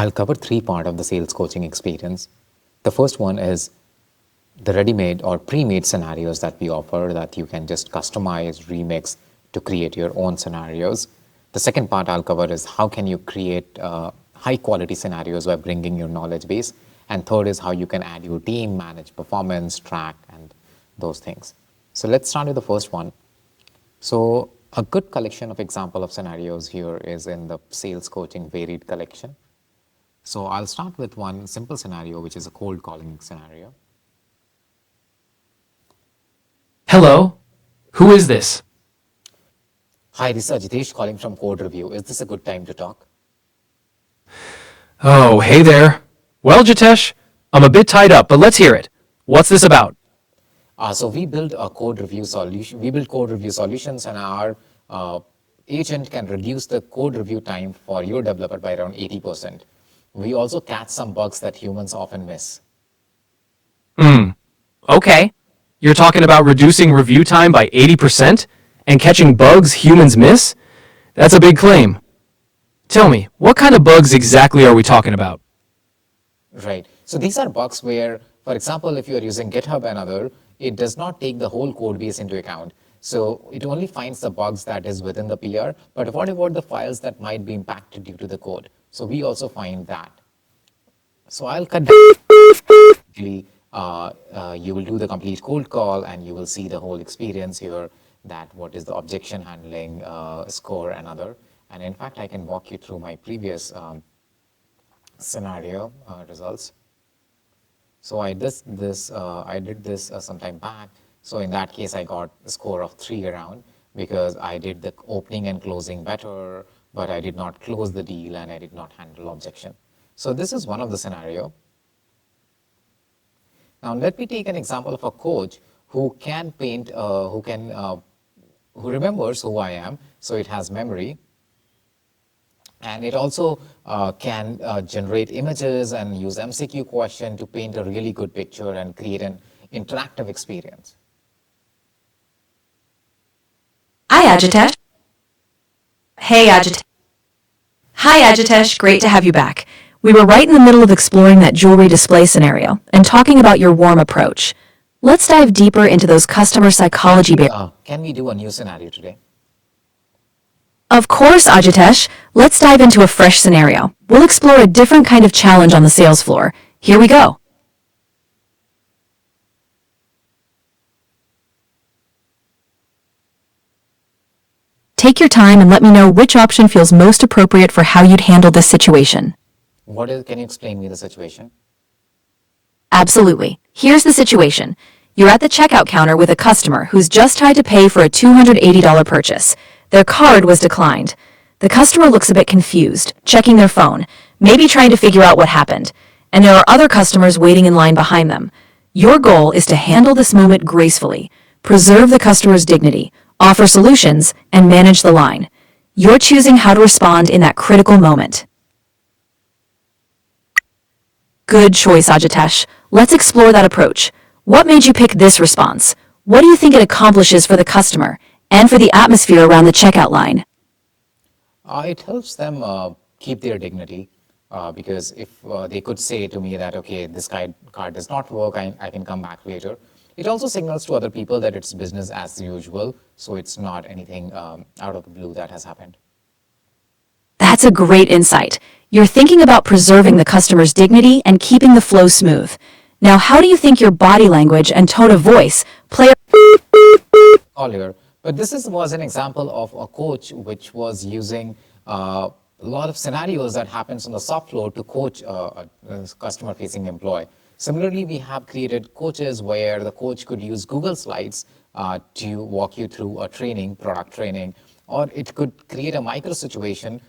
I'll cover three parts of the sales coaching experience. The first one is the ready-made or pre-made scenarios that we offer that you can just customize, remix to create your own scenarios. The second part I'll cover is how can you create high-quality scenarios by bringing your knowledge base. And third is how you can add your team, manage performance, track, and those things. So let's start with the first one. So a good collection of example of scenarios here is in the sales coaching varied collection. So I'll start with one simple scenario, which is a cold calling scenario. Hello, who is this? Hi, this is Ajitesh calling from Code Review. Is this a good time to talk? Oh, hey there. Well, Jitesh, I'm a bit tied up, but let's hear it. What's this about? So we build a code review solution. We build code review solutions, and our agent can reduce the code review time for your developer by around 80%. We also catch some bugs that humans often miss. Okay. You're talking about reducing review time by 80% and catching bugs humans miss? That's a big claim. Tell me, what kind of bugs exactly are we talking about? Right. So these are bugs where, for example, if you are using GitHub and other, it does not take the whole code base into account. So it only finds the bugs that is within the PR, but what about the files that might be impacted due to the code? So we also find that. So I'll cut down. You will do the complete cold call and you will see the whole experience here, that what is the objection handling, score and other. And in fact, I can walk you through my previous scenario results. So I did this some time back. So in that case, I got a score of 3 around because I did the opening and closing better, but I did not close the deal and I did not handle objection. So this is one of the scenario. Now let me take an example of a coach who can paint, who remembers who I am. So it has memory. And it also can generate images and use MCQ question to paint a really good picture and create an interactive experience. Hi, Ajitesh. Hey, Ajitesh. Hi, Ajitesh. Great to have you back. We were right in the middle of exploring that jewelry display scenario and talking about your warm approach. Let's dive deeper into those customer psychology barriers. Can we do a new scenario today? Of course, Ajitesh. Let's dive into a fresh scenario. We'll explore a different kind of challenge on the sales floor. Here we go. Take your time and let me know which option feels most appropriate for how you'd handle this situation. Can you explain me the situation? Absolutely. Here's the situation. You're at the checkout counter with a customer who's just tried to pay for a $280 purchase. Their card was declined. The customer looks a bit confused, checking their phone, maybe trying to figure out what happened. And there are other customers waiting in line behind them. Your goal is to handle this moment gracefully, preserve the customer's dignity, offer solutions, and manage the line. You're choosing how to respond in that critical moment. Good choice, Ajitesh. Let's explore that approach. What made you pick this response? What do you think it accomplishes for the customer and for the atmosphere around the checkout line? It helps them keep their dignity because if they could say to me that, okay, this card does not work, I can come back later. It also signals to other people that it's business as usual, so it's not anything out of the blue that has happened. That's a great insight. You're thinking about preserving the customer's dignity and keeping the flow smooth. Now, how do you think your body language and tone of voice play Earlier, but this was an example of a coach which was using a lot of scenarios that happens on the shop floor to coach a customer-facing employee. Similarly, we have created coaches where the coach could use Google Slides to walk you through a training, product training, or it could create a micro situation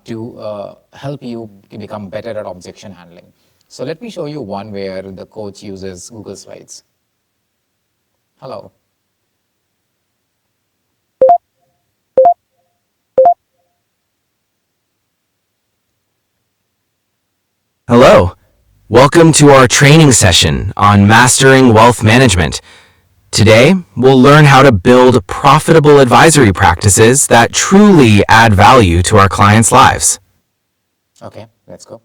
to help you become better at objection handling. So let me show you one where the coach uses Google Slides. Hello. Hello. Welcome to our training session on mastering wealth management. Today, we'll learn how to build profitable advisory practices that truly add value to our clients' lives. Okay, let's go.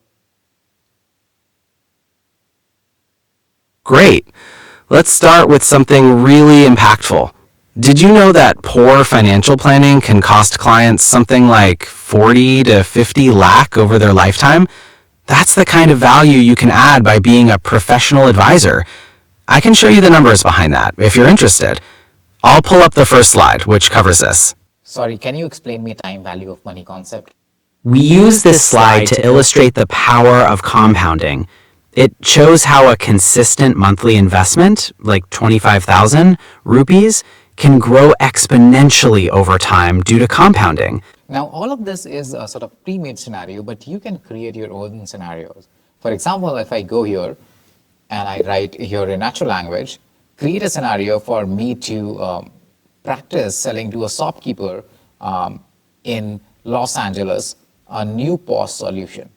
Great. Let's start with something really impactful. Did you know that poor financial planning can cost clients something like 40 to 50 lakh over their lifetime? That's the kind of value you can add by being a professional advisor. I can show you the numbers behind that if you're interested. I'll pull up the first slide, which covers this. Sorry, can you explain me time value of money concept? We use this slide to illustrate the power of compounding. It shows how a consistent monthly investment, like 25,000 rupees, can grow exponentially over time due to compounding. Now, all of this is a sort of pre-made scenario, but you can create your own scenarios. For example, if I go here and I write here in natural language, create a scenario for me to practice selling to a shopkeeper in Los Angeles a new POS solution.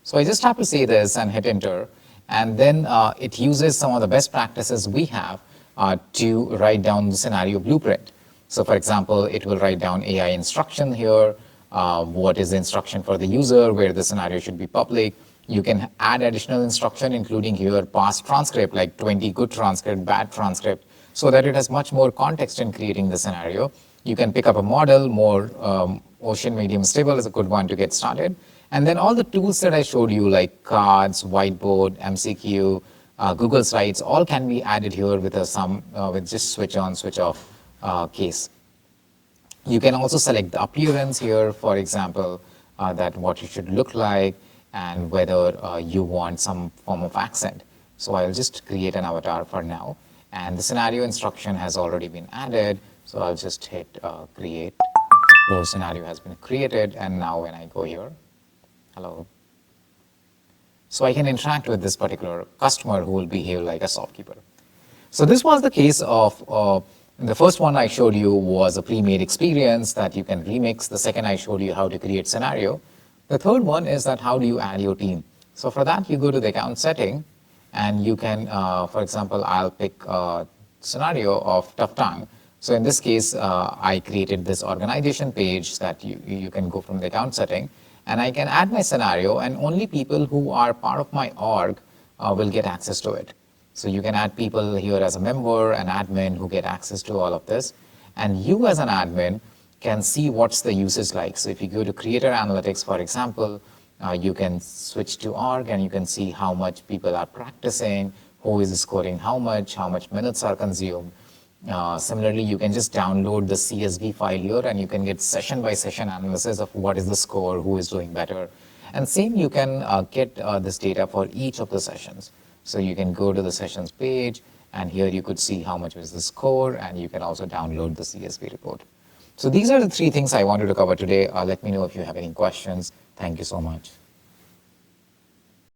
So I just have to say this and hit enter, and then it uses some of the best practices we have to write down the scenario blueprint. So for example, it will write down AI instruction here, what is the instruction for the user, where the scenario should be public. You can add additional instruction, including here past transcript, like 20 good transcript, bad transcript, so that it has much more context in creating the scenario. You can pick up a model, more Ocean Medium Stable is a good one to get started. And then all the tools that I showed you, like cards, whiteboard, MCQ, Google Slides, all can be added here with with just switch on, switch off case. You can also select the appearance here, for example, that what it should look like and whether you want some form of accent. So I'll just create an avatar for now. And the scenario instruction has already been added. So I'll just hit create. The scenario has been created. And now when I go here, hello. So I can interact with this particular customer who will behave like a shopkeeper. So this was the case of, the first one I showed you was a pre-made experience that you can remix. The second I showed you how to create scenario. The third one is that how do you add your team? So for that, you go to the account setting and you can, for example, I'll pick a scenario of tough time. So in this case, I created this organization page that you can go from the account setting. And I can add my scenario, and only people who are part of my org will get access to it. So you can add people here as a member, an admin who get access to all of this. And you as an admin can see what's the usage like. So if you go to Creator Analytics, for example, you can switch to org and you can see how much people are practicing, who is scoring how much minutes are consumed. Similarly, you can just download the CSV file here and you can get session by session analysis of what is the score, who is doing better. And same, you can get this data for each of the sessions. So you can go to the sessions page and here you could see how much was the score, and you can also download the CSV report. So these are the three things I wanted to cover today. Let me know if you have any questions. Thank you so much.